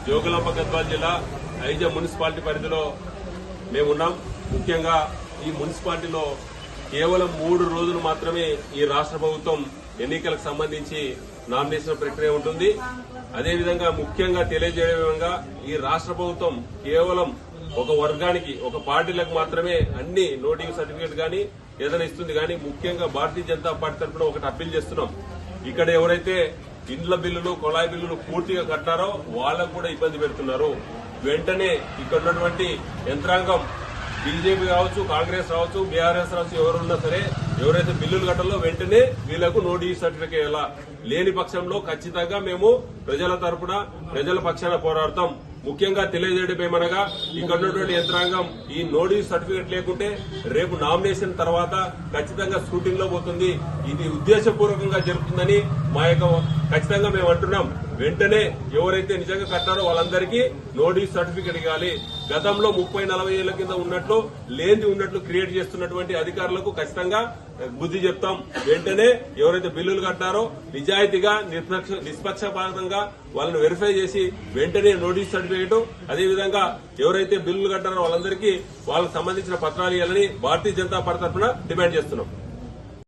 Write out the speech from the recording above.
జోగులాంబ గద్వాల జిల్లా ఐజ మున్సిపాలిటీ పరిధిలో మేమున్నాం. ముఖ్యంగా ఈ మున్సిపాలిటీలో కేవలం 3 రోజులు మాత్రమే ఈ రాష్ట్ర ప్రభుత్వం ఎన్నికలకు సంబంధించి నామినేషన్ ప్రక్రియ ఉంటుంది. అదేవిధంగా ముఖ్యంగా తెలియజేయడంగా ఈ రాష్ట్ర ప్రభుత్వం కేవలం ఒక వర్గానికి, ఒక పార్టీలకు మాత్రమే అన్ని నోటింగ్ సర్టిఫికేట్ గానీ ఏదైనా ఇస్తుంది. కానీ ముఖ్యంగా భారతీయ జనతా పార్టీ తరఫున ఒకటి అప్పీల్ చేస్తున్నాం. ఇక్కడ ఎవరైతే ఇండ్ల బిల్లులు, కొళాయి బిల్లులు పూర్తిగా కట్టారో వాళ్ళకు కూడా ఇబ్బంది పెడుతున్నారు. వెంటనే ఇక్కడ ఉన్నటువంటి యంత్రాంగం బీజేపీ కావచ్చు, కాంగ్రెస్ రావచ్చు, బీఆర్ఎస్ రావచ్చు, ఎవరున్నా సరే ఎవరైతే బిల్లులు కట్టాలో వెంటనే వీళ్లకు నోటీస్ సర్టిఫికేట్ ఇవ్వాలా. లేని పక్షంలో ఖచ్చితంగా మేము ప్రజల తరపున, ప్రజల పక్షాన పోరాడతాం. ముఖ్యంగా తెలియజేయడం ఏమనగా ఇక్కడ ఉన్నటువంటి యంత్రాంగం ఈ నోటీస్ సర్టిఫికేట్ లేకుంటే రేపు నామినేషన్ తర్వాత ఖచ్చితంగా స్క్రూటింగ్ లో పోతుంది. ఇది ఉద్దేశపూర్వకంగా జరుగుతుందని ఖచ్చితంగా మేము అంటున్నాం. వెంటనే ఎవరైతే నిజంగా కట్టారో వాళ్ళందరికీ నోటీస్ సర్టిఫికేట్ ఇవ్వాలి. గతంలో 30-40 ఏళ్ల కింద ఉన్నట్లు లేనిది ఉన్నట్లు క్రియేట్ చేస్తున్నటువంటి అధికారులకు ఖచ్చితంగా బుద్ధి చెప్తాం. వెంటనే ఎవరైతే బిల్లులు కట్టారో నిజాయితీగా, నిష్పక్షపాతంగా వాళ్ళని వెరిఫై చేసి వెంటనే నోటీస్ సర్టిఫికేట్, అదేవిధంగా ఎవరైతే బిల్లులు కట్టారో వాళ్ళందరికీ వాళ్ళకి సంబంధించిన పత్రాలు ఇవ్వాలని భారతీయ జనతా పార్టీ తరఫున డిమాండ్ చేస్తున్నాం.